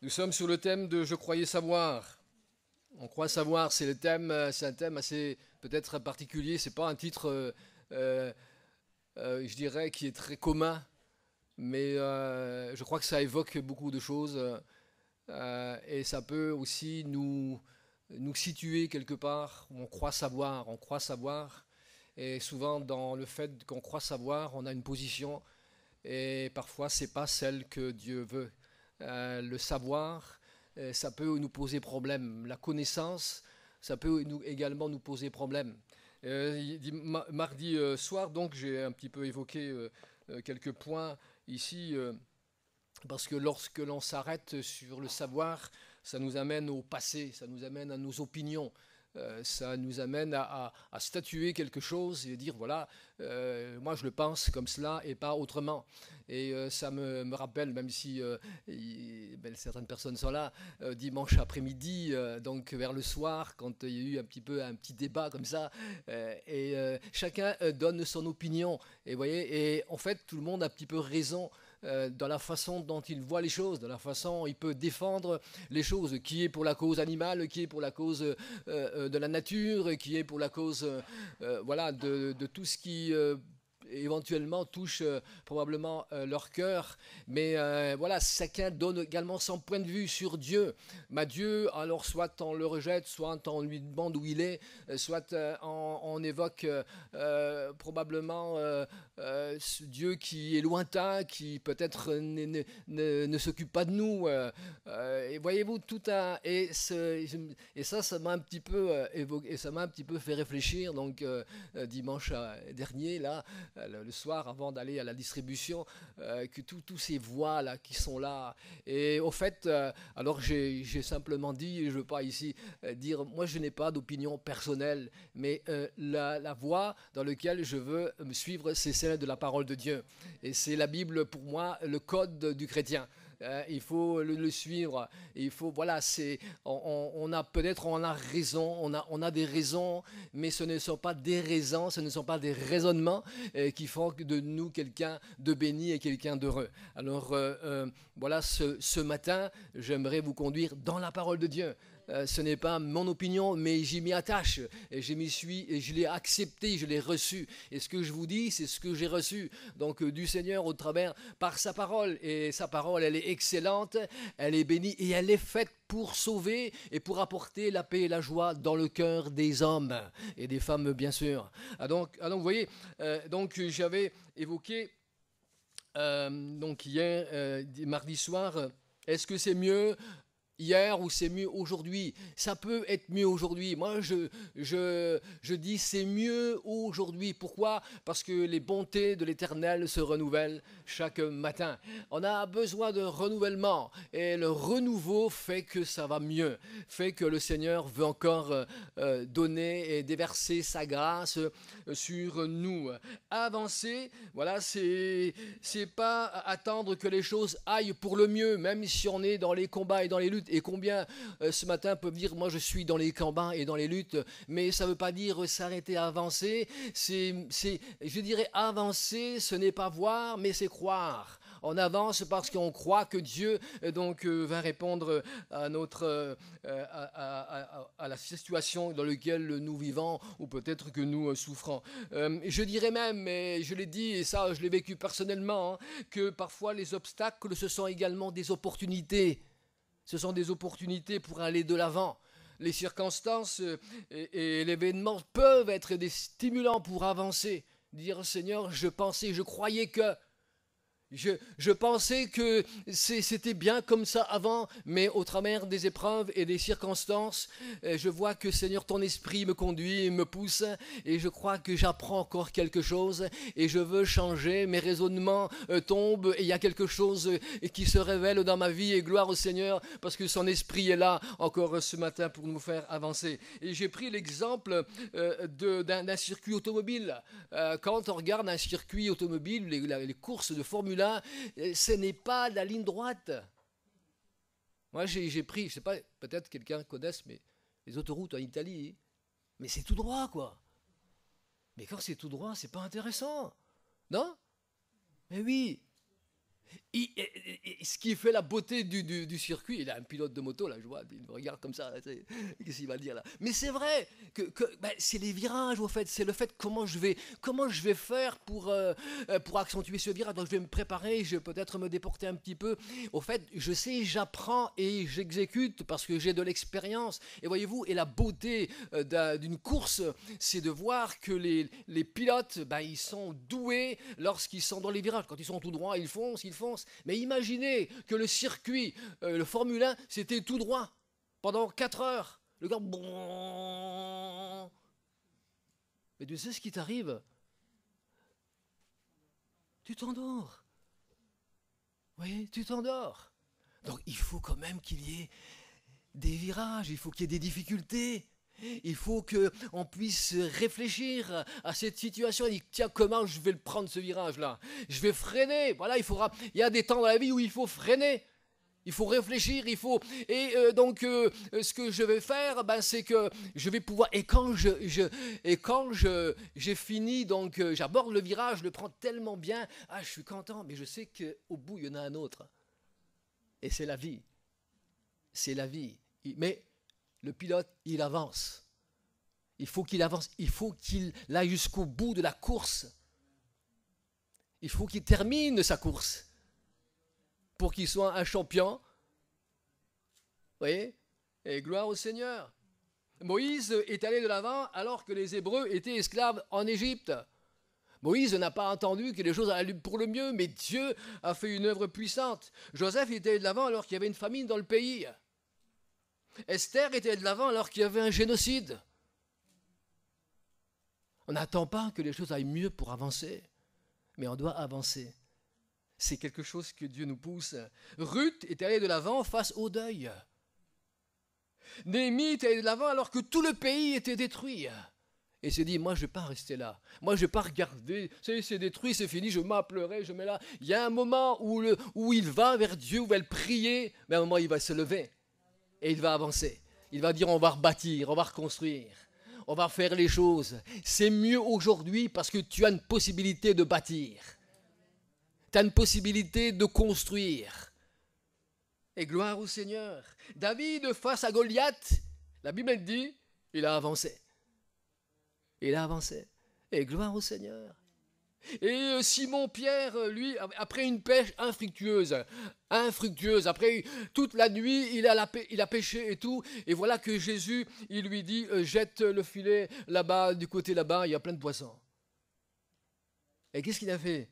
Nous sommes sur le thème de Je croyais savoir. On croit savoir, c'est le thème, c'est un thème assez peut-être particulier. C'est pas un titre, euh, je dirais, qui est très commun, mais je crois que ça évoque beaucoup de choses et ça peut aussi nous situer quelque part où on croit savoir. On croit savoir, et souvent dans le fait qu'on croit savoir, on a une position et parfois c'est pas celle que Dieu veut. Le savoir, ça peut nous poser problème. La connaissance, ça peut également nous poser problème. Mardi soir, donc, j'ai un petit peu évoqué quelques points ici, parce que lorsque l'on s'arrête sur le savoir, ça nous amène au passé, ça nous amène à nos opinions, ça nous amène à statuer quelque chose et dire voilà, moi je le pense comme cela et pas autrement. Et ça me rappelle, même si certaines personnes sont là, dimanche après-midi, donc vers le soir, quand il y a eu un petit débat comme ça, chacun donne son opinion. Et vous voyez, et en fait, tout le monde a un petit peu raison dans la façon dont il voit les choses, dans la façon dont il peut défendre les choses, qui est pour la cause animale, qui est pour la cause de la nature, qui est pour la cause voilà, de tout ce qui éventuellement touche probablement leur cœur. Mais voilà, chacun donne également son point de vue sur Dieu. Mais Dieu, alors soit on le rejette, soit on lui demande où il est, soit on évoque probablement ce Dieu qui est lointain, qui peut-être ne s'occupe pas de nous. Et voyez-vous, tout un... Et ça m'a un petit peu évoqué, ça m'a un petit peu fait réfléchir, donc dimanche dernier, là, le soir, avant d'aller à la distribution, que tous ces voix là qui sont là. Et au fait, alors j'ai simplement dit, je ne veux pas ici dire, moi je n'ai pas d'opinion personnelle, mais la voie dans laquelle je veux me suivre, c'est celle de la parole de Dieu. Et c'est la Bible pour moi le code du chrétien. Il faut le suivre. Il faut, voilà, on a peut-être on a raison, on a des raisons, mais ce ne sont pas des raisons, ce ne sont pas des raisonnements qui font de nous quelqu'un de béni et quelqu'un d'heureux. Alors voilà, ce matin, j'aimerais vous conduire dans la parole de Dieu. Ce n'est pas mon opinion, mais j'y m'y attache. Et je m'y suis, et je l'ai accepté, je l'ai reçu. Et ce que je vous dis, c'est ce que j'ai reçu. Donc du Seigneur au travers, par sa parole. Et sa parole, elle est excellente, elle est bénie et elle est faite pour sauver et pour apporter la paix et la joie dans le cœur des hommes et des femmes, bien sûr. Donc vous voyez, donc j'avais évoqué donc hier, mardi soir, est-ce que c'est mieux hier ou c'est mieux aujourd'hui? Ça peut être mieux aujourd'hui. Moi, je dis c'est mieux aujourd'hui. Pourquoi? Parce que les bontés de l'Éternel se renouvellent chaque matin. On a besoin de renouvellement et le renouveau fait que ça va mieux, fait que le Seigneur veut encore donner et déverser sa grâce sur nous. Avancer, voilà, c'est pas attendre que les choses aillent pour le mieux, même si on est dans les combats et dans les luttes. Et combien ce matin peuvent dire moi je suis dans les combats et dans les luttes, mais ça ne veut pas dire s'arrêter à avancer. Je dirais avancer, ce n'est pas voir, mais c'est croire. On avance parce qu'on croit que Dieu va répondre à à la situation dans laquelle nous vivons ou peut-être que nous souffrons. Je dirais même, et je l'ai dit et ça je l'ai vécu personnellement, hein, que parfois les obstacles ce sont également des opportunités. Ce sont des opportunités pour aller de l'avant. Les circonstances et l'événement peuvent être des stimulants pour avancer. Dire Seigneur, je pensais, je croyais que... Je pensais que c'était bien comme ça avant, mais au travers des épreuves et des circonstances, je vois que Seigneur, ton esprit me conduit et me pousse, et je crois que j'apprends encore quelque chose, et je veux changer, mes raisonnements tombent, et il y a quelque chose qui se révèle dans ma vie, et gloire au Seigneur, parce que son esprit est là encore ce matin pour nous faire avancer. Et j'ai pris l'exemple d'un circuit automobile. Quand on regarde un circuit automobile, les courses de Formule 1, ce n'est pas la ligne droite. Moi, j'ai pris, je ne sais pas, peut-être quelqu'un connaisse, mais les autoroutes en Italie, mais c'est tout droit, quoi. Mais quand c'est tout droit, c'est pas intéressant. Non? Mais oui. Ce qui fait la beauté du circuit, il a un pilote de moto, là, je vois, il me regarde comme ça, qu'est-ce qu'il va dire là? Mais c'est vrai que c'est les virages, au fait, c'est le fait comment je vais faire pour accentuer ce virage. Donc je vais me préparer, je vais peut-être me déporter un petit peu. Au fait, je sais, j'apprends et j'exécute parce que j'ai de l'expérience. Et voyez-vous, et la beauté d'une course, c'est de voir que les pilotes, ils sont doués lorsqu'ils sont dans les virages. Quand ils sont tout droit, ils foncent. Mais imaginez que le circuit, le Formule 1, c'était tout droit pendant 4 heures. Le gars, bon. Mais tu sais ce qui t'arrive? Tu t'endors. Oui, tu t'endors. Donc il faut quand même qu'il y ait des virages, il faut qu'il y ait des difficultés. Il faut qu'on puisse réfléchir à cette situation et dire, tiens, comment je vais le prendre ce virage-là? Je vais freiner. Voilà, il y a des temps dans la vie où il faut freiner. Il faut réfléchir, donc ce que je vais faire, c'est que je vais pouvoir, et quand j'ai fini, donc j'aborde le virage, je le prends tellement bien, je suis content, mais je sais qu'au bout il y en a un autre. Et c'est la vie. C'est la vie. Mais le pilote, il avance. Il faut qu'il avance. Il faut qu'il aille jusqu'au bout de la course. Il faut qu'il termine sa course pour qu'il soit un champion. Vous voyez? Et gloire au Seigneur. Moïse est allé de l'avant alors que les Hébreux étaient esclaves en Égypte. Moïse n'a pas entendu que les choses allaient pour le mieux, mais Dieu a fait une œuvre puissante. Joseph était allé de l'avant alors qu'il y avait une famine dans le pays. Esther était de l'avant alors qu'il y avait un génocide. On n'attend pas que les choses aillent mieux pour avancer, mais on doit avancer. C'est quelque chose que Dieu nous pousse. Ruth est allée de l'avant face au deuil. Néhémie est allé de l'avant alors que tout le pays était détruit. Et se dit, moi je ne vais pas rester là. Moi je ne vais pas regarder. C'est détruit, c'est fini, je m'en pleurer, je mets là. Il y a un moment où il va vers Dieu, où il va le prier, mais à un moment il va se lever. Et il va avancer. Il va dire, on va rebâtir, on va reconstruire. On va faire les choses. C'est mieux aujourd'hui parce que tu as une possibilité de bâtir. Tu as une possibilité de construire. Et gloire au Seigneur. David, face à Goliath, la Bible dit, il a avancé. Il a avancé. Et gloire au Seigneur. Et Simon-Pierre, lui, après une pêche infructueuse, après toute la nuit, il a pêché et tout, et voilà que Jésus, il lui dit, jette le filet là-bas, du côté là-bas, il y a plein de poissons. Et qu'est-ce qu'il a fait?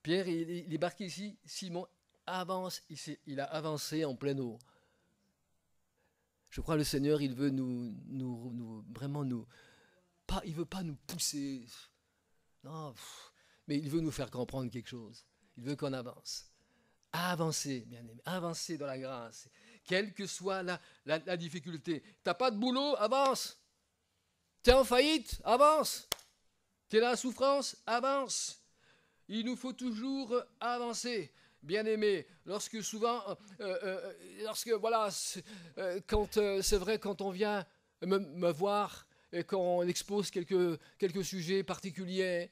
Pierre, il est barqué ici, Simon avance, il a avancé en pleine eau. Je crois que le Seigneur, il veut vraiment pas, il veut pas nous pousser. Non, mais il veut nous faire comprendre quelque chose. Il veut qu'on avance. Avancer, bien aimé, avancer dans la grâce. Quelle que soit la difficulté. Tu n'as pas de boulot, avance. Tu es en faillite, avance. Tu es dans la souffrance, avance. Il nous faut toujours avancer. Bien aimé, lorsque voilà, quand c'est vrai, quand on vient me voir et qu'on expose quelques sujets particuliers,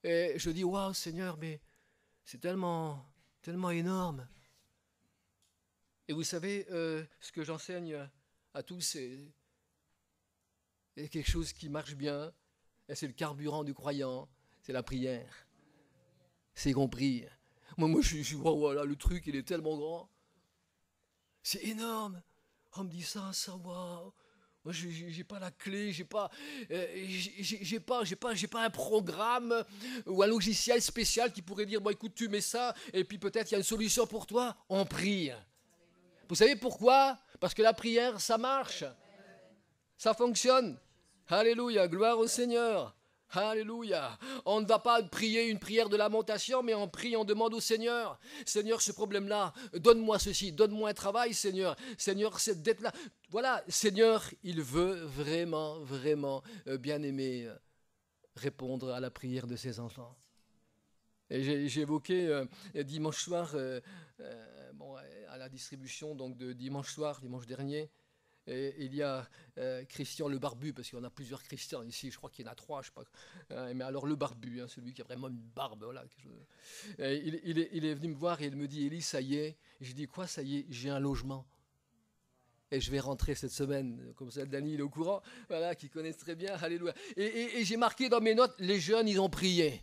et je dis, waouh Seigneur, mais c'est tellement énorme. Et vous savez, ce que j'enseigne à tous, c'est quelque chose qui marche bien, et c'est le carburant du croyant, c'est la prière. C'est compris. Moi je suis, voilà, le truc, il est tellement grand. C'est énorme. On me dit ça, waouh. Moi, j'ai pas la clé, j'ai pas un programme ou un logiciel spécial qui pourrait dire, bon, écoute, tu mets ça, et puis peut-être il y a une solution pour toi. On prie. Vous savez pourquoi? Parce que la prière, ça marche. Ça fonctionne. Alléluia, gloire au Seigneur. Alléluia. On ne va pas prier une prière de lamentation, mais on prie, on demande au Seigneur, Seigneur, ce problème-là, donne-moi ceci, donne-moi un travail, Seigneur. Seigneur, c'est d'être là. Voilà, Seigneur, il veut vraiment, vraiment, bien aimer, répondre à la prière de ses enfants. Et j'ai évoqué dimanche soir, à la distribution donc de dimanche soir, dimanche dernier, Et il y a Christian le barbu, parce qu'on a plusieurs Christians ici, je crois qu'il y en a 3, je sais pas. Mais alors le barbu, hein, celui qui a vraiment une barbe, voilà. Il est venu me voir et il me dit, Élie, ça y est. Et je dis, quoi, ça y est, j'ai un logement. Et je vais rentrer cette semaine, comme ça, Dany, il est au courant, voilà, qui connaissent très bien, alléluia. Et j'ai marqué dans mes notes, les jeunes, ils ont prié.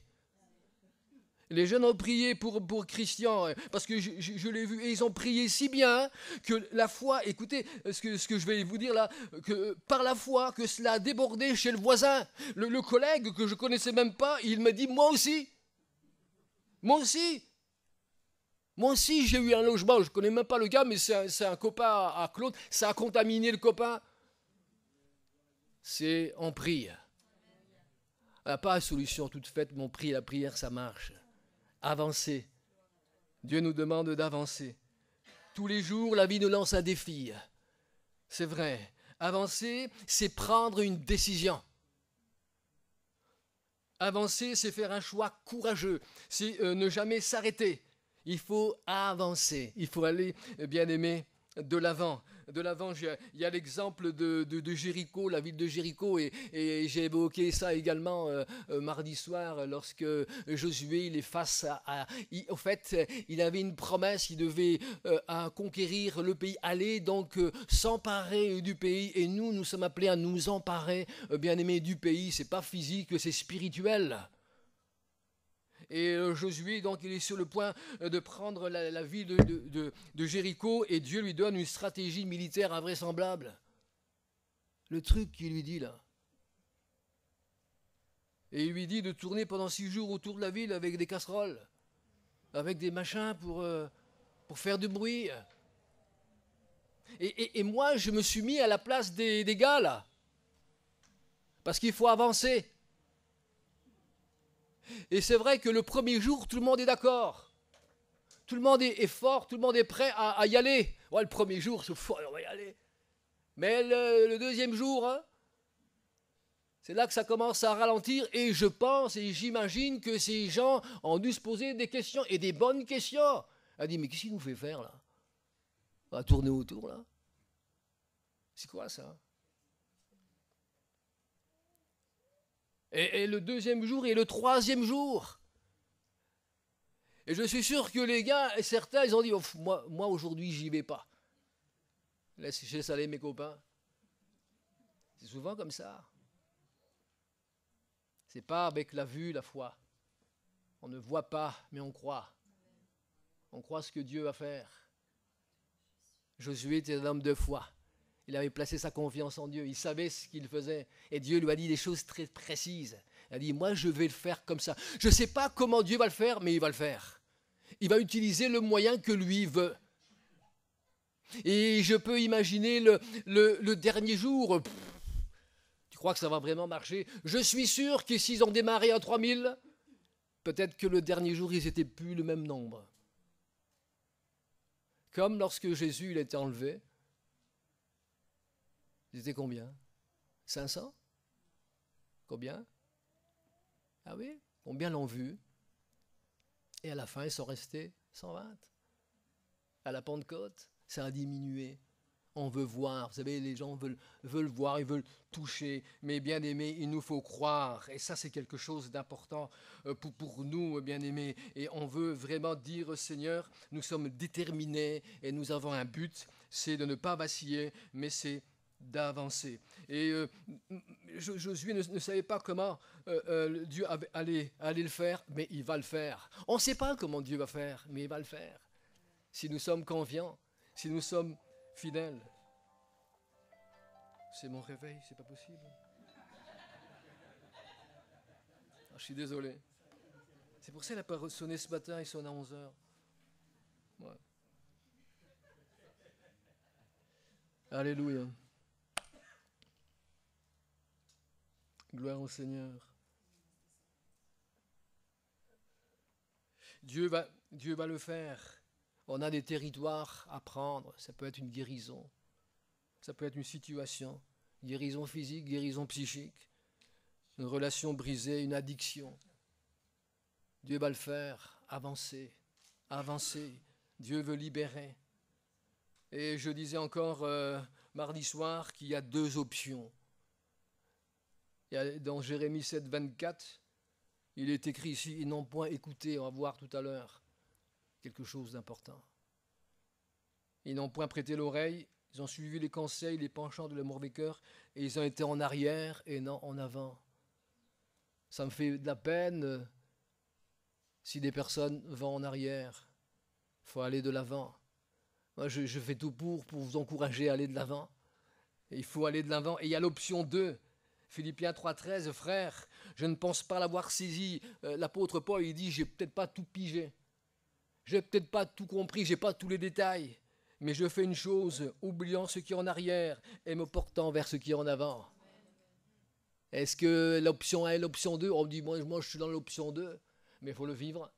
Les jeunes ont prié pour Christian, parce que je l'ai vu, et ils ont prié si bien que la foi, écoutez ce que je vais vous dire là, que par la foi, que cela a débordé chez le voisin, le collègue que je connaissais même pas, il m'a dit, moi aussi, j'ai eu un logement, je ne connais même pas le gars, mais c'est un copain à Claude, ça a contaminé le copain. On prie. Pas une solution toute faite, mais on prie, la prière, ça marche. Avancer. Dieu nous demande d'avancer. Tous les jours, la vie nous lance un défi. C'est vrai. Avancer, c'est prendre une décision. Avancer, c'est faire un choix courageux. C'est ne jamais s'arrêter. Il faut avancer. Il faut aller, bien aimé, de l'avant. De l'avant, il y a l'exemple de Jéricho, la ville de Jéricho, et j'ai évoqué ça également mardi soir, lorsque Josué, il est face au fait, il avait une promesse, il devait conquérir le pays, aller donc s'emparer du pays, et nous sommes appelés à nous emparer, bien aimés, du pays. C'est pas physique, c'est spirituel. Et Josué, donc, il est sur le point de prendre la ville de Jéricho, et Dieu lui donne une stratégie militaire invraisemblable. Le truc qu'il lui dit là. Et il lui dit de tourner pendant 6 jours autour de la ville avec des casseroles, avec des machins pour faire du bruit. Et moi, je me suis mis à la place des gars là. Parce qu'il faut avancer. Et c'est vrai que le premier jour, tout le monde est d'accord. Tout le monde est fort, tout le monde est prêt à y aller. Ouais, le premier jour, c'est fort, on va y aller. Mais le deuxième jour, hein, c'est là que ça commence à ralentir. Et je pense et j'imagine que ces gens ont dû se poser des questions, et des bonnes questions. Elle dit, mais qu'est-ce qu'il nous fait faire là? On va tourner autour là. C'est quoi ça? Et le deuxième jour et le troisième jour. Et je suis sûr que les gars, certains, ils ont dit, oh, moi aujourd'hui, j'y vais pas. Laisse aller mes copains. C'est souvent comme ça. C'est pas avec la vue, la foi. On ne voit pas, mais on croit. On croit ce que Dieu va faire. Josué était un homme de foi. Il avait placé sa confiance en Dieu. Il savait ce qu'il faisait. Et Dieu lui a dit des choses très précises. Il a dit, moi, je vais le faire comme ça. Je ne sais pas comment Dieu va le faire, mais il va le faire. Il va utiliser le moyen que lui veut. Et je peux imaginer le dernier jour. Tu crois que ça va vraiment marcher? Je suis sûr que s'ils ont démarré à 3000, peut-être que le dernier jour, ils n'étaient plus le même nombre. Comme lorsque Jésus il a été enlevé. Ils étaient combien? 500? Combien? Ah oui? Combien l'ont vu? Et à la fin, ils sont restés 120. À la Pentecôte, ça a diminué. On veut voir, vous savez, les gens veulent voir, ils veulent toucher. Mais bien aimé, il nous faut croire. Et ça, c'est quelque chose d'important pour nous, bien aimés. Et on veut vraiment dire, Seigneur, nous sommes déterminés et nous avons un but, c'est de ne pas vaciller, mais c'est d'avancer. Et Josué ne savait pas comment Dieu allait le faire, mais il va le faire. On ne sait pas comment Dieu va faire, mais il va le faire. Si nous sommes confiants, si nous sommes fidèles. C'est mon réveil, c'est pas possible. Ah, je suis désolé. C'est pour ça qu'il n'a pas sonné ce matin, il sonne à 11h. Ouais. Alléluia. Gloire au Seigneur. Dieu va le faire. On a des territoires à prendre. Ça peut être une guérison. Ça peut être une situation. Guérison physique, guérison psychique. Une relation brisée, une addiction. Dieu va le faire. Avancer. Avancer. Dieu veut libérer. Et je disais encore mardi soir qu'il y a deux options. Dans Jérémie 7, 24, il est écrit ici, ils n'ont point écouté, on va voir tout à l'heure, quelque chose d'important. Ils n'ont point prêté l'oreille, ils ont suivi les conseils, les penchants de leur mauvais cœur, et ils ont été en arrière et non en avant. Ça me fait de la peine si des personnes vont en arrière. Il faut aller de l'avant. Moi, je fais tout pour vous encourager à aller de l'avant. Il faut aller de l'avant. Et il y a l'option 2. Philippiens 3,13, frère, je ne pense pas l'avoir saisi. L'apôtre Paul, il dit, j'ai peut-être pas tout pigé. J'ai peut-être pas tout compris, j'ai pas tous les détails. Mais je fais une chose, oubliant ce qui est en arrière et me portant vers ce qui est en avant. Est-ce que l'option 1 et l'option 2, on me dit, moi je suis dans l'option 2, mais il faut le vivre.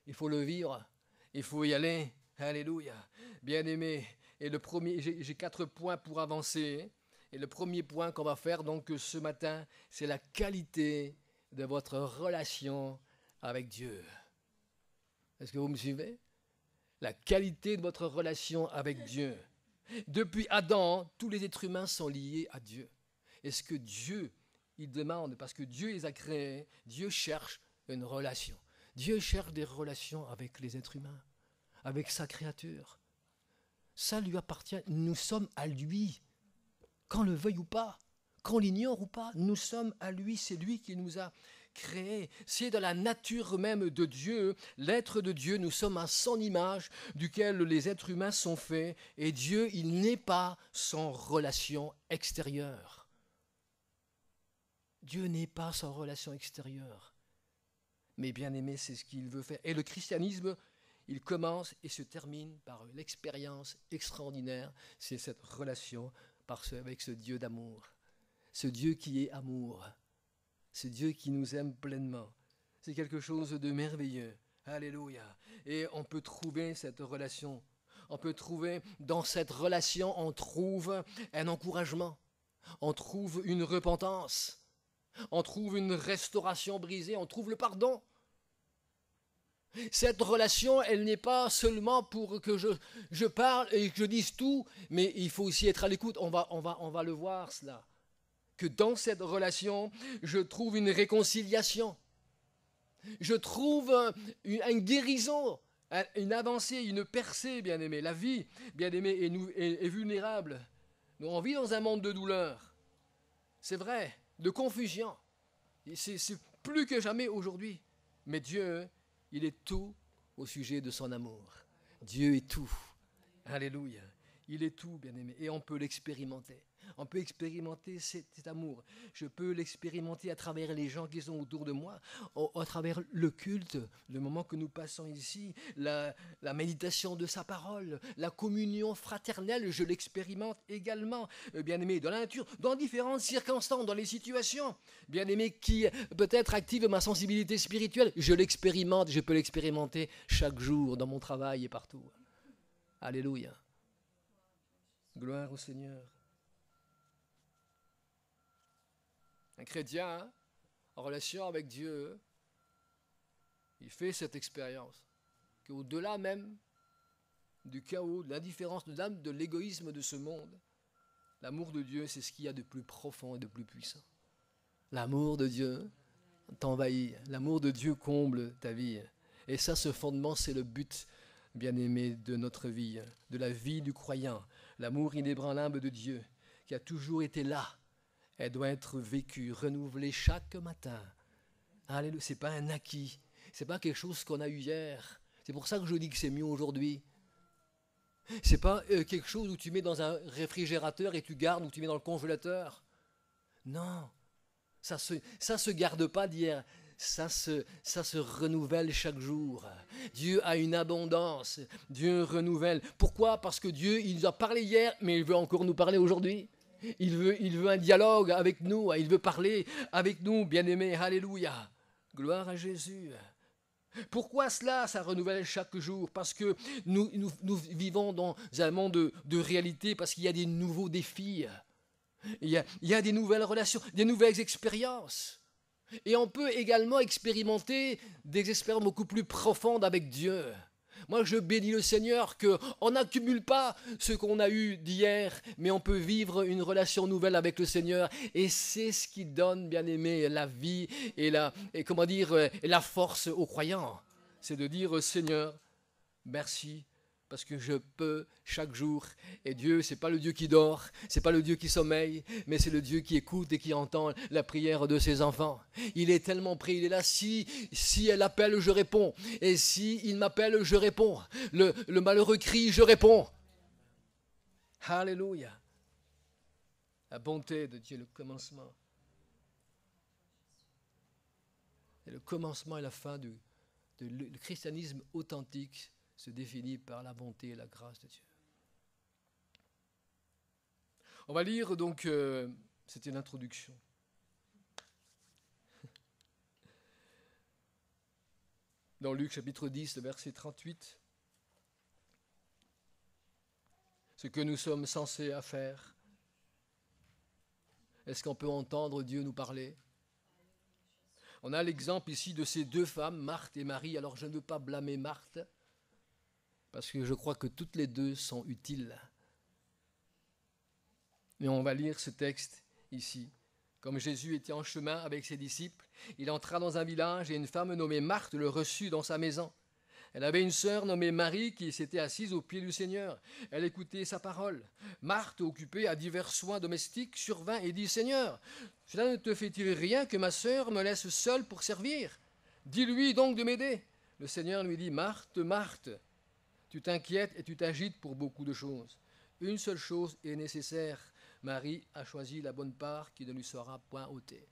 Il faut le vivre. Il faut y aller. Alléluia. Bien-aimé. Et le premier, j'ai 4 points pour avancer. Et le premier point qu'on va faire donc ce matin, c'est la qualité de votre relation avec Dieu. Est-ce que vous me suivez? La qualité de votre relation avec Dieu. Depuis Adam, tous les êtres humains sont liés à Dieu. Est-ce que Dieu, il demande, parce que Dieu les a créés, Dieu cherche une relation. Dieu cherche des relations avec les êtres humains, avec sa créature. Ça lui appartient, nous sommes à lui. Qu'on le veuille ou pas, qu'on l'ignore ou pas, nous sommes à lui, c'est lui qui nous a créés. C'est dans la nature même de Dieu, l'être de Dieu, nous sommes à son image, duquel les êtres humains sont faits, et Dieu, il n'est pas sans relation extérieure. Dieu n'est pas sans relation extérieure. Mais bien aimé, c'est ce qu'il veut faire. Et le christianisme, il commence et se termine par l'expérience extraordinaire, c'est cette relation avec ce Dieu d'amour, ce Dieu qui est amour, ce Dieu qui nous aime pleinement. C'est quelque chose de merveilleux. Alléluia. Et on peut trouver cette relation. On peut trouver, dans cette relation, on trouve un encouragement. On trouve une repentance. On trouve une restauration brisée. On trouve le pardon. Cette relation, elle n'est pas seulement pour que je parle et que je dise tout, mais il faut aussi être à l'écoute. On va le voir cela. Que dans cette relation, je trouve une réconciliation. Je trouve une guérison, une avancée, une percée, bien-aimé. La vie, bien-aimé, est vulnérable. On vit dans un monde de douleur. C'est vrai, de confusion. C'est plus que jamais aujourd'hui. Mais Dieu, il est tout au sujet de son amour. Dieu est tout. Alléluia. Il est tout, bien-aimé. Et on peut l'expérimenter. On peut expérimenter cet amour. Je peux l'expérimenter à travers les gens qui sont autour de moi, à travers le culte, le moment que nous passons ici, la méditation de sa parole, la communion fraternelle, je l'expérimente également, bien-aimé, dans la nature, dans différentes circonstances, dans les situations, bien-aimé, qui peut-être active ma sensibilité spirituelle, je l'expérimente, je peux l'expérimenter chaque jour, dans mon travail et partout. Alléluia. Gloire au Seigneur. Un chrétien, en relation avec Dieu, il fait cette expérience qu'au-delà même du chaos, de l'indifférence, de l'âme, de l'égoïsme de ce monde, l'amour de Dieu, c'est ce qu'il y a de plus profond et de plus puissant. L'amour de Dieu t'envahit, l'amour de Dieu comble ta vie. Et ça, ce fondement, c'est le but, bien-aimé, de notre vie, de la vie du croyant. L'amour inébranlable de Dieu, qui a toujours été là. Elle doit être vécue, renouvelée chaque matin. Alléluia. Ce n'est pas un acquis. Ce n'est pas quelque chose qu'on a eu hier. C'est pour ça que je dis que c'est mieux aujourd'hui. Ce n'est pas quelque chose où tu mets dans un réfrigérateur et tu gardes, ou tu mets dans le congélateur. Non. Ça se garde pas d'hier. Ça se renouvelle chaque jour. Dieu a une abondance. Dieu renouvelle. Pourquoi? Parce que Dieu, il nous a parlé hier, mais il veut encore nous parler aujourd'hui. Il veut un dialogue avec nous, il veut parler avec nous, bien-aimés, alléluia, gloire à Jésus. Pourquoi cela, ça renouvelle chaque jour? Parce que nous vivons dans un monde de réalité, parce qu'il y a des nouveaux défis, il y a des nouvelles relations, des nouvelles expériences. Et on peut également expérimenter des expériences beaucoup plus profondes avec Dieu. Moi, je bénis le Seigneur qu'on n'accumule pas ce qu'on a eu d'hier, mais on peut vivre une relation nouvelle avec le Seigneur. Et c'est ce qui donne, bien aimé, la vie et la force aux croyants. C'est de dire, Seigneur, merci, parce que je peux chaque jour. Et Dieu, c'est pas le Dieu qui dort, c'est pas le Dieu qui sommeille, mais c'est le Dieu qui écoute et qui entend la prière de ses enfants. Il est tellement près, il est là. Si elle appelle, je réponds. Et si il m'appelle, je réponds. Le malheureux crie, je réponds. Alléluia. La bonté de Dieu, le commencement. Et le commencement et la fin le christianisme authentique se définit par la bonté et la grâce de Dieu. On va lire donc, c'était une introduction. Dans Luc chapitre 10, le verset 38. Ce que nous sommes censés à faire. Est-ce qu'on peut entendre Dieu nous parler? On a l'exemple ici de ces deux femmes, Marthe et Marie. Alors je ne veux pas blâmer Marthe, parce que je crois que toutes les deux sont utiles. Mais on va lire ce texte ici. Comme Jésus était en chemin avec ses disciples, il entra dans un village et une femme nommée Marthe le reçut dans sa maison. Elle avait une sœur nommée Marie qui s'était assise aux pieds du Seigneur. Elle écoutait sa parole. Marthe, occupée à divers soins domestiques, survint et dit « Seigneur, cela ne te fait-il rien que ma sœur me laisse seule pour servir? Dis-lui donc de m'aider. » Le Seigneur lui dit « Marthe, Marthe, tu t'inquiètes et tu t'agites pour beaucoup de choses. Une seule chose est nécessaire. Marie a choisi la bonne part qui ne lui sera point ôtée. »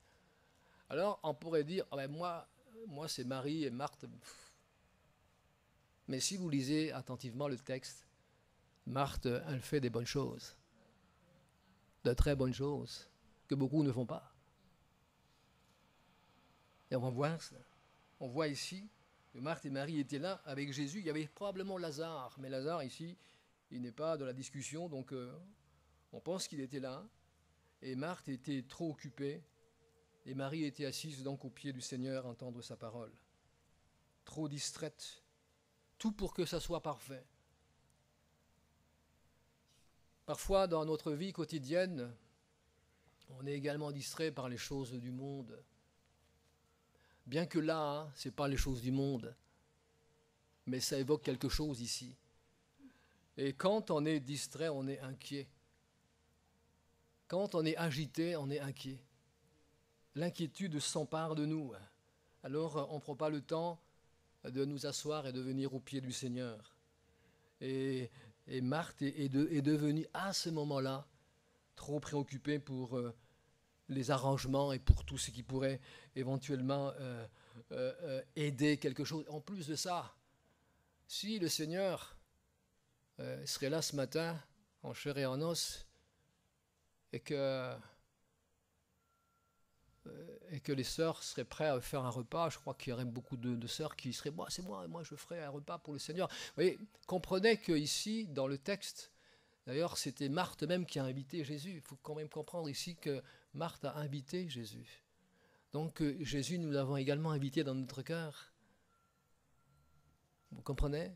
Alors, on pourrait dire « moi c'est Marie et Marthe. » Mais si vous lisez attentivement le texte, Marthe, elle fait des bonnes choses. De très bonnes choses, que beaucoup ne font pas. Et on voit ici que Marthe et Marie étaient là avec Jésus. Il y avait probablement Lazare, mais Lazare ici, il n'est pas dans la discussion, donc on pense qu'il était là. Et Marthe était trop occupée, et Marie était assise donc aux pieds du Seigneur à entendre sa parole. Trop distraite. Tout pour que ça soit parfait. Parfois, dans notre vie quotidienne, on est également distrait par les choses du monde. Bien que là, ce n'est pas les choses du monde, mais ça évoque quelque chose ici. Et quand on est distrait, on est inquiet. Quand on est agité, on est inquiet. L'inquiétude s'empare de nous. Alors, on ne prend pas le temps de nous asseoir et de venir aux pieds du Seigneur. Et Marthe est devenue à ce moment-là trop préoccupée pour les arrangements et pour tout ce qui pourrait éventuellement aider quelque chose. En plus de ça, si le Seigneur serait là ce matin, en chair et en os, et que les sœurs seraient prêtes à faire un repas, je crois qu'il y aurait beaucoup de sœurs qui seraient « c'est moi je ferai un repas pour le Seigneur ». Vous voyez, comprenez qu'ici, dans le texte, d'ailleurs c'était Marthe même qui a invité Jésus. Il faut quand même comprendre ici que Marthe a invité Jésus. Donc Jésus, nous l'avons également invité dans notre cœur. Vous comprenez?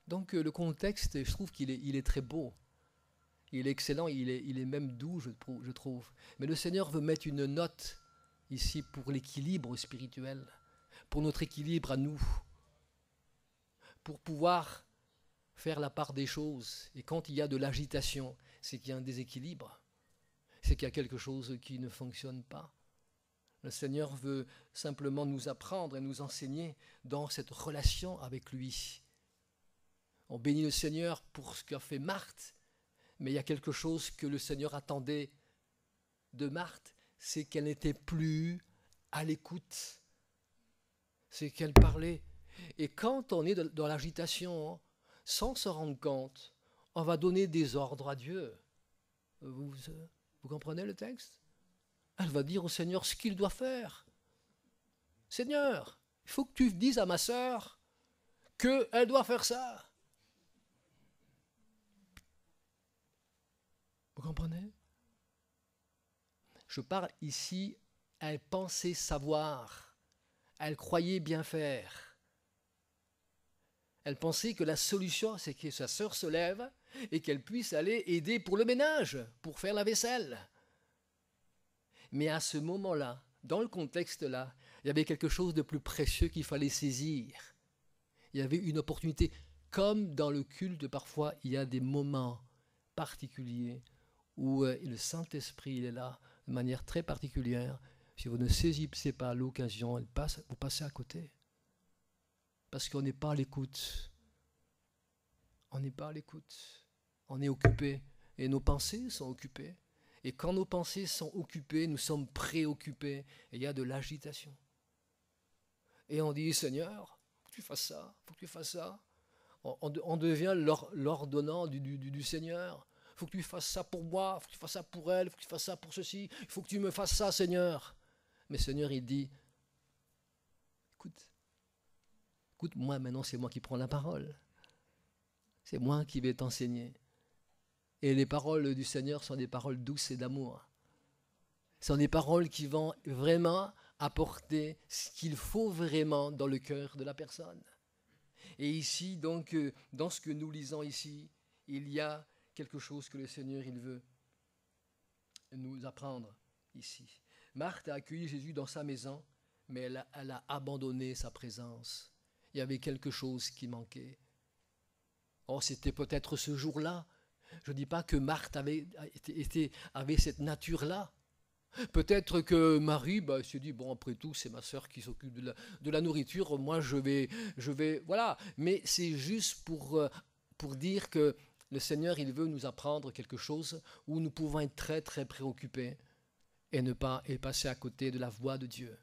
Donc le contexte, je trouve qu'il est très beau. Il est excellent, il est même doux, je trouve. Mais le Seigneur veut mettre une note ici pour l'équilibre spirituel, pour notre équilibre à nous, pour pouvoir faire la part des choses. Et quand il y a de l'agitation, c'est qu'il y a un déséquilibre, c'est qu'il y a quelque chose qui ne fonctionne pas. Le Seigneur veut simplement nous apprendre et nous enseigner dans cette relation avec lui. On bénit le Seigneur pour ce qu'a fait Marthe, mais il y a quelque chose que le Seigneur attendait de Marthe, c'est qu'elle n'était plus à l'écoute. C'est qu'elle parlait. Et quand on est dans l'agitation, sans se rendre compte, on va donner des ordres à Dieu. Vous comprenez le texte? Elle va dire au Seigneur ce qu'il doit faire. Seigneur, il faut que tu dises à ma sœur qu'elle doit faire ça. Vous comprenez? Je parle ici, elle pensait savoir, elle croyait bien faire. Elle pensait que la solution, c'est que sa sœur se lève et qu'elle puisse aller aider pour le ménage, pour faire la vaisselle. Mais à ce moment-là, dans le contexte-là, il y avait quelque chose de plus précieux qu'il fallait saisir. Il y avait une opportunité. Comme dans le culte, parfois, il y a des moments particuliers où le Saint-Esprit il est là de manière très particulière. Si vous ne saisissez pas l'occasion, vous passez à côté. Parce qu'on n'est pas à l'écoute. On n'est pas à l'écoute. On est occupé. Et nos pensées sont occupées. Et quand nos pensées sont occupées, nous sommes préoccupés. Et il y a de l'agitation. Et on dit, Seigneur, faut que tu fasses ça, faut que tu fasses ça. On devient l'ordonnant du Seigneur. Il faut que tu fasses ça pour moi, il faut que tu fasses ça pour elle, il faut que tu fasses ça pour ceci, il faut que tu me fasses ça, Seigneur. Mais Seigneur, il dit, écoute, moi maintenant, c'est moi qui prends la parole. C'est moi qui vais t'enseigner. Et les paroles du Seigneur sont des paroles douces et d'amour. Ce sont des paroles qui vont vraiment apporter ce qu'il faut vraiment dans le cœur de la personne. Et ici, donc, dans ce que nous lisons ici, il y a quelque chose que le Seigneur, il veut nous apprendre ici. Marthe a accueilli Jésus dans sa maison, mais elle a abandonné sa présence. Il y avait quelque chose qui manquait. Oh, c'était peut-être ce jour-là. Je ne dis pas que Marthe avait cette nature-là. Peut-être que Marie s'est dit, bon, après tout, c'est ma sœur qui s'occupe de la nourriture, moi je vais, voilà. Mais c'est juste pour dire que le Seigneur, il veut nous apprendre quelque chose où nous pouvons être très, très préoccupés et passer à côté de la voix de Dieu,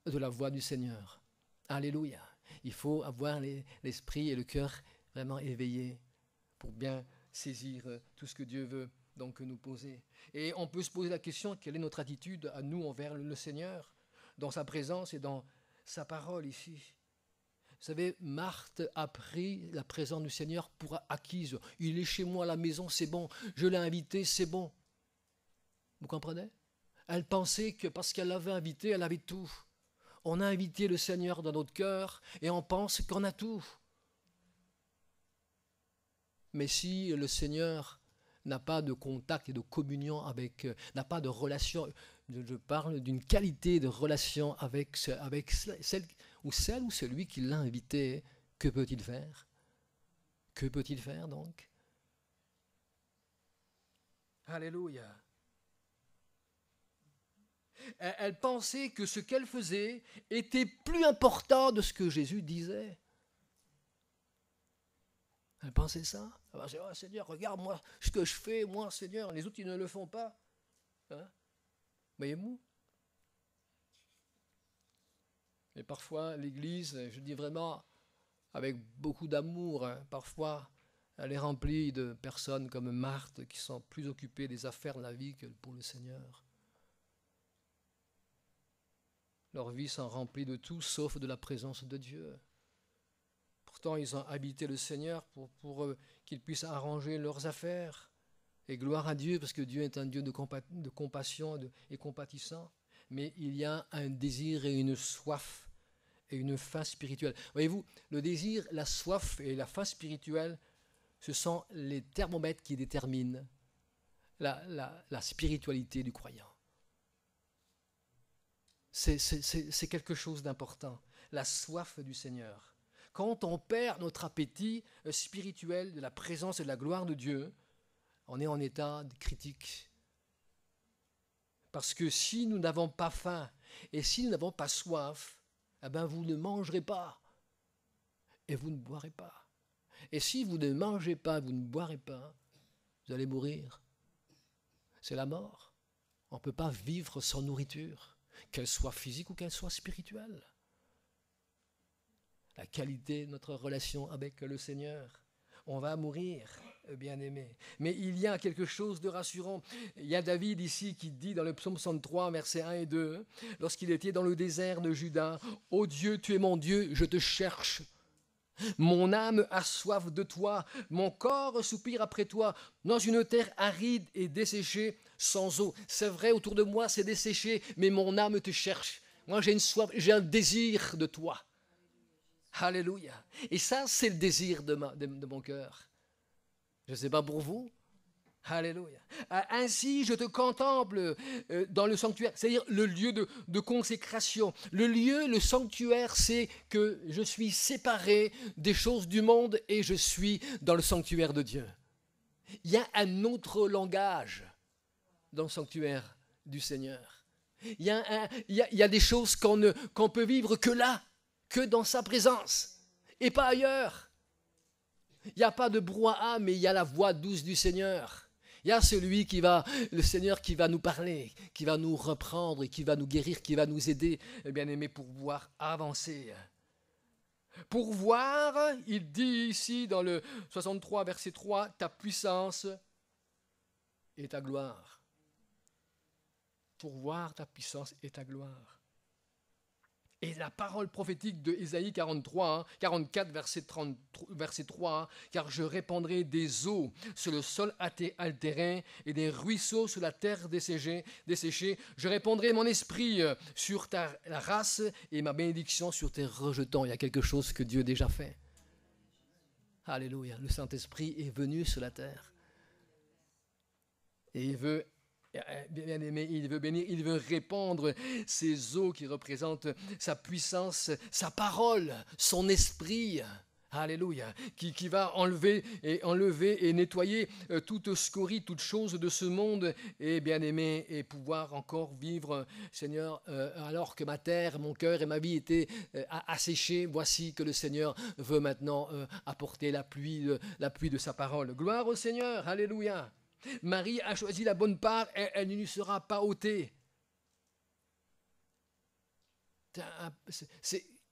de la voix du Seigneur. Alléluia. Il faut avoir l'esprit et le cœur vraiment éveillés pour bien saisir tout ce que Dieu veut donc nous poser. Et on peut se poser la question, quelle est notre attitude à nous envers le Seigneur, dans sa présence et dans sa parole ici. Vous savez, Marthe a pris la présence du Seigneur pour acquise. Il est chez moi à la maison, c'est bon. Je l'ai invité, c'est bon. Vous comprenez? Elle pensait que parce qu'elle l'avait invité, elle avait tout. On a invité le Seigneur dans notre cœur et on pense qu'on a tout. Mais si le Seigneur n'a pas de contact et de communion n'a pas de relation, je parle d'une qualité de relation avec celle ou celui qui l'a invité, que peut-il faire? Que peut-il faire donc? Alléluia. Elle pensait que ce qu'elle faisait était plus important de ce que Jésus disait. Elle pensait ça. Elle pensait, oh, Seigneur, regarde moi ce que je fais, moi Seigneur, les autres ils ne le font pas. Hein? Voyez-vous? Et parfois l'Église, je dis vraiment avec beaucoup d'amour, hein, parfois elle est remplie de personnes comme Marthe qui sont plus occupées des affaires de la vie que pour le Seigneur. Leurs vies sont remplies de tout sauf de la présence de Dieu. Pourtant, ils ont habité le Seigneur pour qu'ils puissent arranger leurs affaires. Et gloire à Dieu, parce que Dieu est un Dieu de compassion et compatissant. Mais il y a un désir et une soif et une faim spirituelle. Voyez-vous, le désir, la soif et la faim spirituelle, ce sont les thermomètres qui déterminent la spiritualité du croyant. C'est quelque chose d'important, la soif du Seigneur. Quand on perd notre appétit spirituel de la présence et de la gloire de Dieu, on est en état critique. Parce que si nous n'avons pas faim et si nous n'avons pas soif, eh bien vous ne mangerez pas et vous ne boirez pas. Et si vous ne mangez pas, vous ne boirez pas, vous allez mourir. C'est la mort. On ne peut pas vivre sans nourriture, qu'elle soit physique ou qu'elle soit spirituelle. La qualité de notre relation avec le Seigneur. On va mourir, bien-aimés. Mais il y a quelque chose de rassurant. Il y a David ici qui dit dans le psaume 63, versets 1 et 2, lorsqu'il était dans le désert de Juda, « Ô Dieu, tu es mon Dieu, je te cherche. Mon âme a soif de toi, mon corps soupire après toi, dans une terre aride et desséchée, sans eau. » C'est vrai, autour de moi, c'est desséché, mais mon âme te cherche. Moi, j'ai une soif, j'ai un désir de toi. Alléluia. Et ça, c'est le désir de mon cœur. Je ne sais pas pour vous. Alléluia. Ainsi, je te contemple dans le sanctuaire, c'est-à-dire le lieu de consécration. Le sanctuaire, c'est que je suis séparé des choses du monde et je suis dans le sanctuaire de Dieu. Il y a un autre langage dans le sanctuaire du Seigneur. Il y a des choses qu'on peut vivre que là, que dans sa présence et pas ailleurs. Il n'y a pas de brouhaha, mais il y a la voix douce du Seigneur. Il y a le Seigneur qui va nous parler, qui va nous reprendre, qui va nous guérir, qui va nous aider, bien-aimés, pour pouvoir avancer. Pour voir, il dit ici dans le 63, verset 3, ta puissance et ta gloire. Pour voir ta puissance et ta gloire. Et la parole prophétique de Ésaïe 44, verset 3, car je répandrai des eaux sur le sol altéré et des ruisseaux sur la terre desséchée. Je répandrai mon esprit sur la race et ma bénédiction sur tes rejetants. Il y a quelque chose que Dieu a déjà fait. Alléluia. Le Saint-Esprit est venu sur la terre. Et il veut bien-aimé, il veut bénir, il veut répandre ces eaux qui représentent sa puissance, sa parole, son esprit. Alléluia, qui va enlever et nettoyer toute scorie, toute chose de ce monde, et bien-aimé, et pouvoir encore vivre, Seigneur, alors que ma terre, mon cœur et ma vie étaient asséchés. Voici que le Seigneur veut maintenant apporter la pluie de sa parole. Gloire au Seigneur, alléluia. Marie a choisi la bonne part et elle ne lui sera pas ôtée.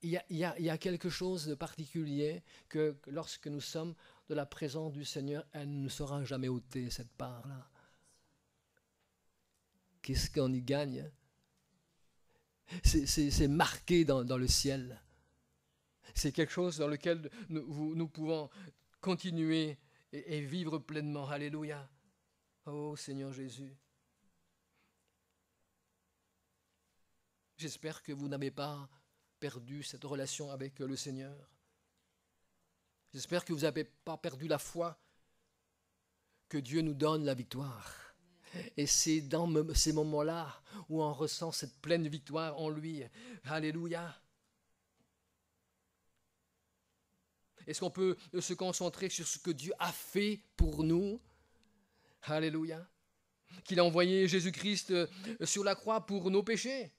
Il y a quelque chose de particulier que lorsque nous sommes de la présence du Seigneur, elle ne sera jamais ôtée, cette part-là. Qu'est-ce qu'on y gagne? C'est marqué dans le ciel. C'est quelque chose dans lequel nous pouvons continuer et vivre pleinement. Alléluia. Oh Seigneur Jésus, j'espère que vous n'avez pas perdu cette relation avec le Seigneur. J'espère que vous n'avez pas perdu la foi que Dieu nous donne la victoire. Et c'est dans ces moments-là où on ressent cette pleine victoire en lui. Alléluia. Est-ce qu'on peut se concentrer sur ce que Dieu a fait pour nous? Alléluia. Qu'il a envoyé Jésus-Christ sur la croix pour nos péchés.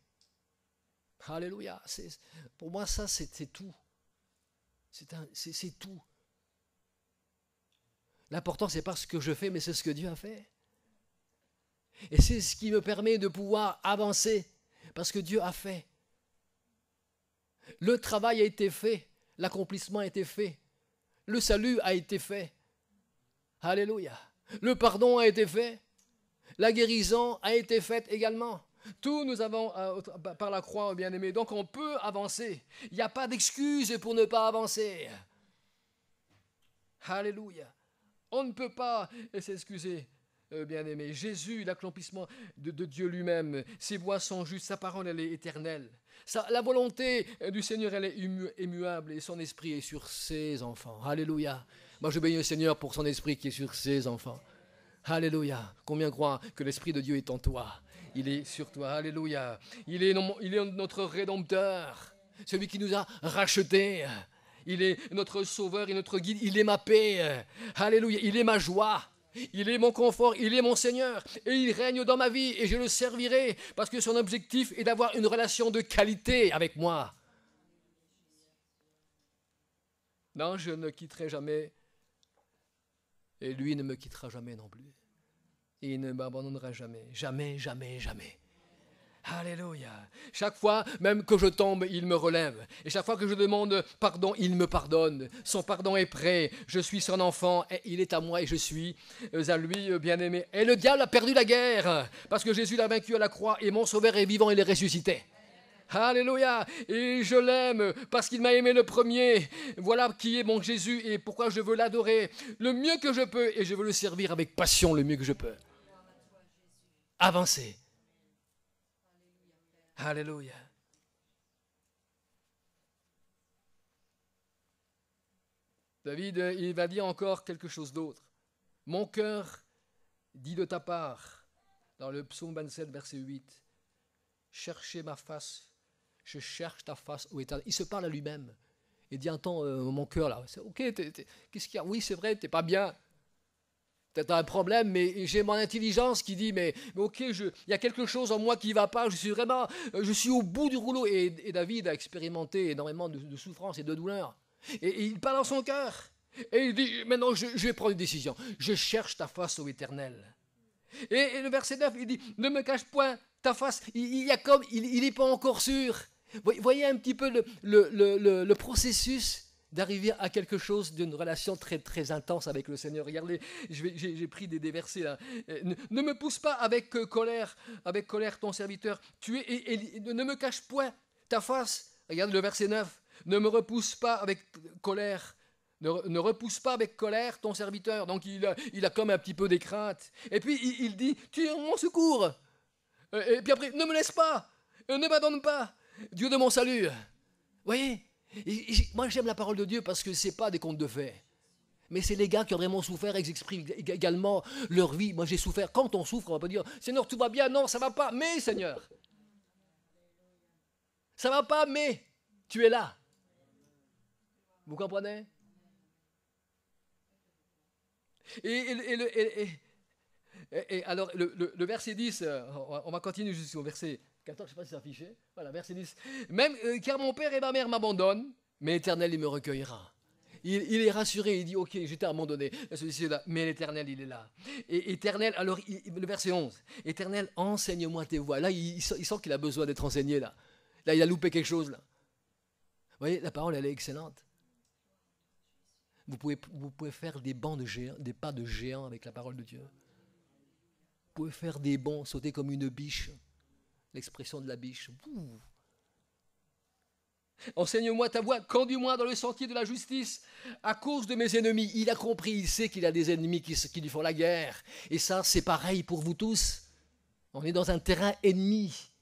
Alléluia. Pour moi, ça, c'est tout. C'est tout. L'important, ce n'est pas ce que je fais, mais c'est ce que Dieu a fait. Et c'est ce qui me permet de pouvoir avancer, parce que Dieu a fait. Le travail a été fait, l'accomplissement a été fait, le salut a été fait. Alléluia. Le pardon a été fait, la guérison a été faite également. Tout nous avons par la croix, bien-aimés. Donc on peut avancer. Il n'y a pas d'excuse pour ne pas avancer. Alléluia. On ne peut pas s'excuser, bien-aimés. Jésus, l'accomplissement de Dieu lui-même, ses voies sont justes, sa parole, elle est éternelle. La volonté du Seigneur, elle est immuable et son esprit est sur ses enfants. Alléluia. Moi, je bénis le Seigneur pour son esprit qui est sur ses enfants. Alléluia. Combien croient que l'esprit de Dieu est en toi? Il est sur toi. Alléluia. Il est notre Rédempteur, celui qui nous a rachetés. Il est notre Sauveur et notre Guide. Il est ma paix. Alléluia. Il est ma joie. Il est mon confort. Il est mon Seigneur. Et il règne dans ma vie et je le servirai parce que son objectif est d'avoir une relation de qualité avec moi. Non, je ne quitterai jamais. Et lui ne me quittera jamais non plus. Et il ne m'abandonnera jamais. Jamais, jamais, jamais. Alléluia. Chaque fois, même que je tombe, il me relève. Et chaque fois que je demande pardon, il me pardonne. Son pardon est prêt. Je suis son enfant et il est à moi et je suis à lui, bien-aimé. Et le diable a perdu la guerre parce que Jésus l'a vaincu à la croix et mon sauveur est vivant, il est ressuscité. Alléluia. Et je l'aime parce qu'il m'a aimé le premier. Voilà qui est mon Jésus et pourquoi je veux l'adorer le mieux que je peux et je veux le servir avec passion le mieux que je peux. Avancez. Alléluia. David, il va dire encore quelque chose d'autre. Mon cœur dit de ta part, dans le psaume 27, verset 8, cherchez ma face, je cherche ta face, ô Éternel. Il se parle à lui-même. Il dit, attends, mon cœur là, c'est ok, qu'est-ce qu'il y a? Oui, c'est vrai, t'es pas bien. T'as un problème, mais j'ai mon intelligence qui dit, mais ok, il y a quelque chose en moi qui ne va pas, je suis au bout du rouleau. Et David a expérimenté énormément de souffrance et de douleur. Et il parle dans son cœur. Et il dit, maintenant je vais prendre une décision. Je cherche ta face, ô Éternel. Et le verset 9, il dit, ne me cache point ta face. Il n'est pas encore sûr. Voyez un petit peu le processus d'arriver à quelque chose d'une relation très, très intense avec le Seigneur. Regardez, j'ai pris des versets là. Ne me pousse pas avec colère ton serviteur. Ne me cache point ta face. Regarde le verset 9. Ne me repousse pas avec colère. Ne repousse pas avec colère ton serviteur. Donc il a comme un petit peu des craintes. Et puis il dit, tu es mon secours. Et puis après, ne me laisse pas. Ne m'abandonne pas. Dieu de mon salut. Voyez, moi j'aime la parole de Dieu parce que ce n'est pas des contes de fées. Mais c'est les gars qui ont vraiment souffert, ils expriment également leur vie. Moi j'ai souffert. Quand on souffre, on va pas dire, Seigneur, tout va bien. Non, ça va pas. Mais Seigneur, ça va pas, mais tu es là. Vous comprenez? Et alors, le verset 10, on va continuer jusqu'au verset 14, je ne sais pas si c'est affiché. Voilà, verset 10. Même, car mon père et ma mère m'abandonnent, mais l'Éternel, il me recueillera. Il est rassuré, il dit, ok, j'étais abandonné, mais l'Éternel, il est là. Et Éternel, alors, le verset 11, Éternel, enseigne-moi tes voies. Là, il sent qu'il a besoin d'être enseigné, là. Là, il a loupé quelque chose, là. Vous voyez, la parole, elle est excellente. Vous pouvez faire des bancs de géants, des pas de géants avec la parole de Dieu. Vous pouvez faire des bonds, sauter comme une biche. L'expression de la biche. Ouh. Enseigne-moi ta voie, conduis-moi dans le sentier de la justice, à cause de mes ennemis. Il a compris, il sait qu'il a des ennemis qui lui font la guerre. Et ça, c'est pareil pour vous tous. On est dans un terrain ennemi.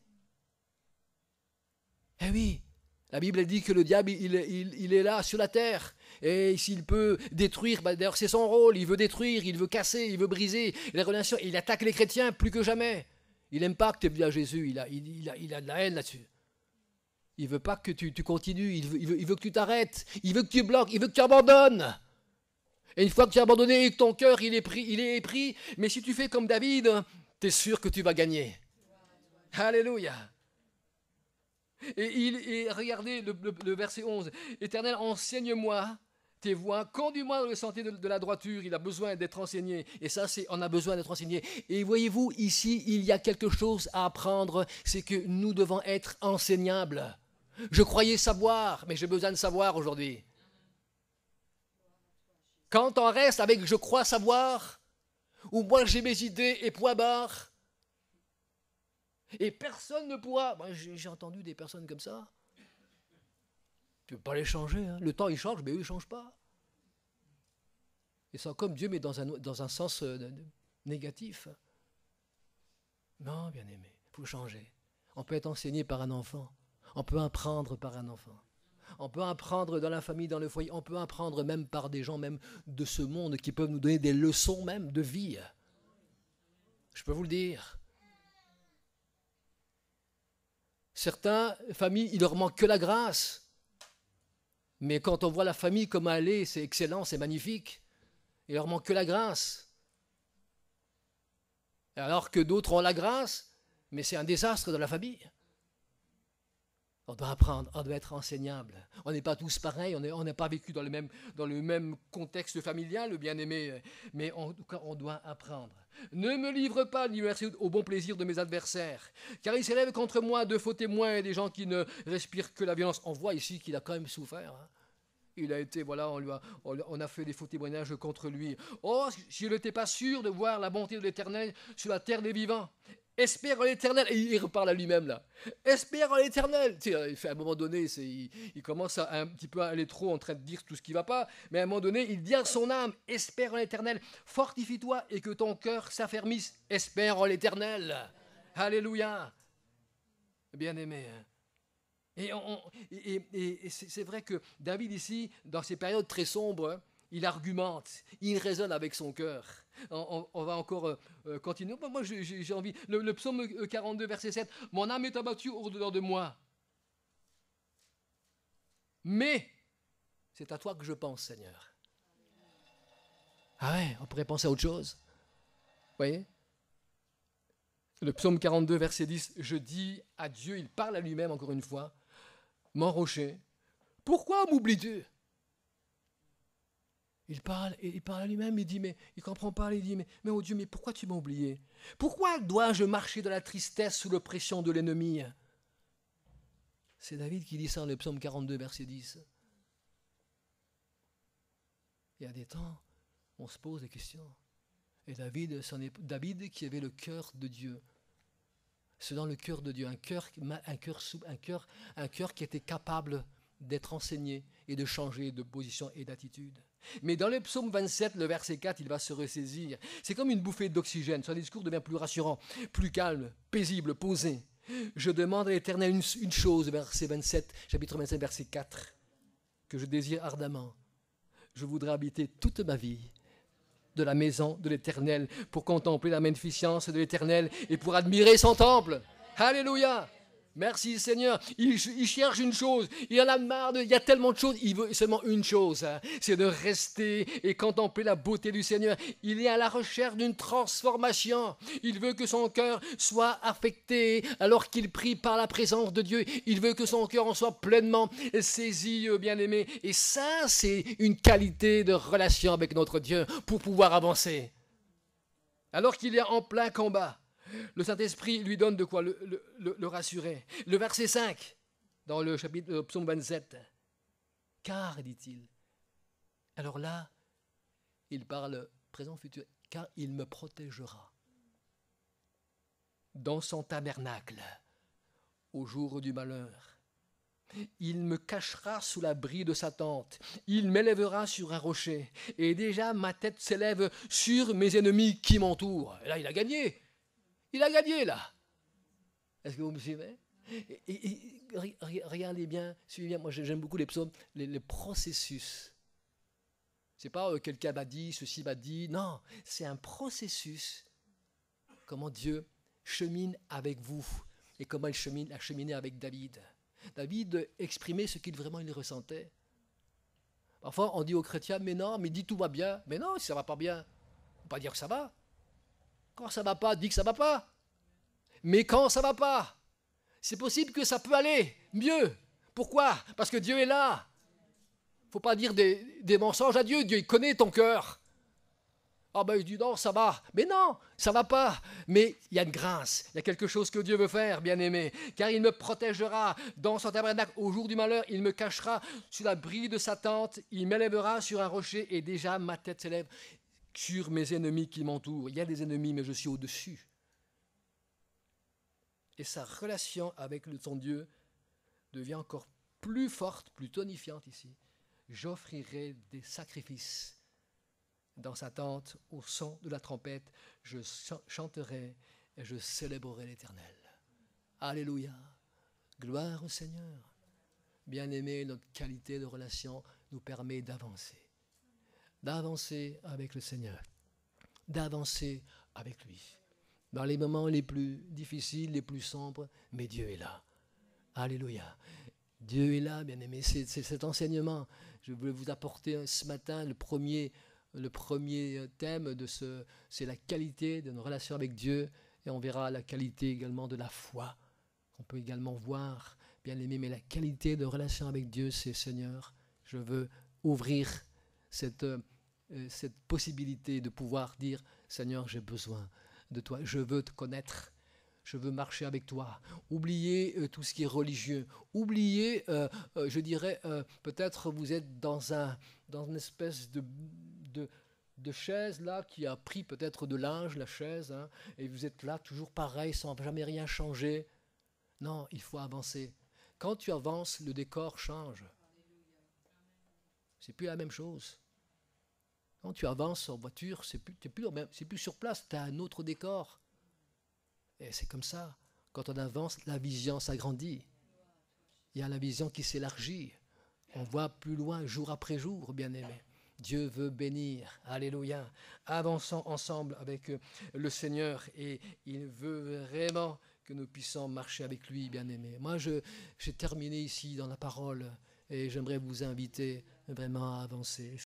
Eh oui, la Bible dit que le diable, il est là sur la terre. Et s'il peut détruire, d'ailleurs c'est son rôle, il veut détruire, il veut casser, il veut briser les relations. Il attaque les chrétiens plus que jamais. Il n'aime pas que tu aies bien Jésus, il a de la haine là-dessus. Il ne veut pas que tu continues, il veut que tu t'arrêtes, il veut que tu bloques, il veut que tu abandonnes. Et une fois que tu as abandonné, ton cœur il est pris, mais si tu fais comme David, tu es sûr que tu vas gagner. Alléluia. Et regardez le verset 11. Éternel, enseigne-moi tes voies, conduis-moi dans le sentier de la droiture. Il a besoin d'être enseigné. Et ça, on a besoin d'être enseigné. Et voyez-vous, ici, il y a quelque chose à apprendre. C'est que nous devons être enseignables. Je croyais savoir, mais j'ai besoin de savoir aujourd'hui. Quand on reste avec je crois savoir, ou moi j'ai mes idées et point barre, et personne ne pourra. Moi, j'ai entendu des personnes comme ça. Tu ne peux pas les changer. Hein. Le temps, il change, mais eux, ils ne changent pas. Et c'est comme Dieu, mais dans un sens négatif. Non, bien-aimé, il faut changer. On peut être enseigné par un enfant. On peut apprendre par un enfant. On peut apprendre dans la famille, dans le foyer. On peut apprendre même par des gens même de ce monde qui peuvent nous donner des leçons même de vie. Je peux vous le dire. Certaines familles, il leur manque que la grâce. Mais quand on voit la famille comme elle est, c'est excellent, c'est magnifique. Il leur manque que la grâce. Alors que d'autres ont la grâce, mais c'est un désastre dans la famille. On doit apprendre, on doit être enseignable. On n'est pas tous pareils, on n'a pas vécu dans le même contexte familial, le bien-aimé, mais en tout cas, on doit apprendre. Ne me livre pas, dit au bon plaisir de mes adversaires, car il s'élève contre moi de faux témoins et des gens qui ne respirent que la violence. On voit ici qu'il a quand même souffert. Hein. Il a été, voilà, on a fait des faux témoignages contre lui. Oh, je n'étais pas sûr de voir la bonté de l'Éternel sur la terre des vivants. Espère en l'Éternel. Et il reparle à lui-même là. Espère en l'Éternel. Tu sais, il fait à un moment donné, il commence à un petit peu à aller trop en train de dire tout ce qui ne va pas. Mais à un moment donné, il dit à son âme, espère en l'Éternel. Fortifie-toi et que ton cœur s'affermisse. Espère en l'Éternel. Alléluia. Bien-aimé. Et c'est vrai que David ici, dans ces périodes très sombres, il argumente, il raisonne avec son cœur. On va encore continuer. Moi, j'ai envie. Le psaume 42, verset 7. Mon âme est abattue au-dedans de moi. Mais c'est à toi que je pense, Seigneur. Ah ouais, on pourrait penser à autre chose. Vous voyez? Le psaume 42, verset 10. Je dis à Dieu, il parle à lui-même encore une fois. Mon rocher, pourquoi m'oublies-tu? Il parle à lui-même, il dit, mais il ne comprend pas, il dit, mais oh Dieu, mais pourquoi tu m'as oublié? Pourquoi dois-je marcher dans la tristesse sous l'oppression de l'ennemi? C'est David qui dit ça dans le psaume 42, verset 10. Il y a des temps, on se pose des questions. Et David qui avait le cœur de Dieu. C'est dans le cœur de Dieu, un cœur qui était capable d'être enseigné et de changer de position et d'attitude. Mais dans le psaume 27, le verset 4, il va se ressaisir. C'est comme une bouffée d'oxygène. Son discours devient plus rassurant, plus calme, paisible, posé. Je demande à l'Éternel une chose, verset 27, chapitre 27, verset 4, que je désire ardemment. Je voudrais habiter toute ma vie de la maison de l'Éternel pour contempler la magnificence de l'Éternel et pour admirer son temple. Alléluia! Merci Seigneur. Il cherche une chose. Il en a marre. Il y a tellement de choses. Il veut seulement une chose. C'est de rester et contempler la beauté du Seigneur. Il est à la recherche d'une transformation. Il veut que son cœur soit affecté alors qu'il prie par la présence de Dieu. Il veut que son cœur en soit pleinement saisi, bien-aimé. Et ça, c'est une qualité de relation avec notre Dieu pour pouvoir avancer. Alors qu'il est en plein combat. Le Saint-Esprit lui donne de quoi le rassurer. Le verset 5, dans le chapitre psaume 27. Car, dit-il, alors là, il parle présent, futur, car il me protégera dans son tabernacle au jour du malheur. Il me cachera sous l'abri de sa tente. Il m'élèvera sur un rocher. Et déjà, ma tête s'élève sur mes ennemis qui m'entourent. Et là, il a gagné. Il a gagné, là. Est-ce que vous me suivez? Regardez bien, suivez bien. Moi, j'aime beaucoup les psaumes, les processus. Ce n'est pas quelqu'un m'a dit, ceci m'a dit. Non, c'est un processus. Comment Dieu chemine avec vous et comment il a cheminé avec David. David exprimait ce qu'il vraiment il ressentait. Parfois, on dit aux chrétiens, mais non, mais dis tout va bien. Mais non, si ça ne va pas bien, on ne peut pas dire que ça va. Quand ça ne va pas, dis que ça ne va pas. Mais quand ça ne va pas, c'est possible que ça peut aller mieux. Pourquoi? Parce que Dieu est là. Il ne faut pas dire des mensonges à Dieu. Dieu, il connaît ton cœur. Ah ben, il dit non, ça va. Mais non, ça ne va pas. Mais il y a une grâce. Il y a quelque chose que Dieu veut faire, bien-aimé. Car il me protégera dans son tabernacle au jour du malheur. Il me cachera sous l'abri de sa tente. Il m'élèvera sur un rocher et déjà ma tête s'élève sur mes ennemis qui m'entourent. Il y a des ennemis, mais je suis au-dessus. Et sa relation avec son Dieu devient encore plus forte, plus tonifiante ici. J'offrirai des sacrifices dans sa tente au son de la trompette. Je chanterai et je célébrerai l'Éternel. Alléluia. Gloire au Seigneur. Bien-aimé, notre qualité de relation nous permet d'avancer. D'avancer avec le Seigneur, d'avancer avec lui. Dans les moments les plus difficiles, les plus sombres, mais Dieu est là. Alléluia. Dieu est là, bien-aimé. C'est cet enseignement. Je voulais vous apporter ce matin le premier thème c'est la qualité de nos relations avec Dieu. Et on verra la qualité également de la foi, qu'on peut également voir, bien-aimé. Mais la qualité de relation avec Dieu, c'est Seigneur, je veux ouvrir cette possibilité de pouvoir dire, Seigneur, j'ai besoin de toi, je veux te connaître, je veux marcher avec toi. Oubliez tout ce qui est religieux, oubliez, je dirais, peut-être vous êtes dans une espèce de chaise là qui a pris peut-être de l'âge, la chaise, hein, et vous êtes là toujours pareil, sans jamais rien changer. Non, il faut avancer. Quand tu avances, le décor change. C'est plus la même chose. Quand tu avances en voiture, c'est plus sur place, tu as un autre décor. Et c'est comme ça. Quand on avance, la vision s'agrandit. Il y a la vision qui s'élargit. On voit plus loin jour après jour, bien-aimé. Dieu veut bénir. Alléluia. Avançons ensemble avec le Seigneur et il veut vraiment que nous puissions marcher avec lui, bien-aimés. Moi, j'ai terminé ici dans la parole et j'aimerais vous inviter vraiment à avancer.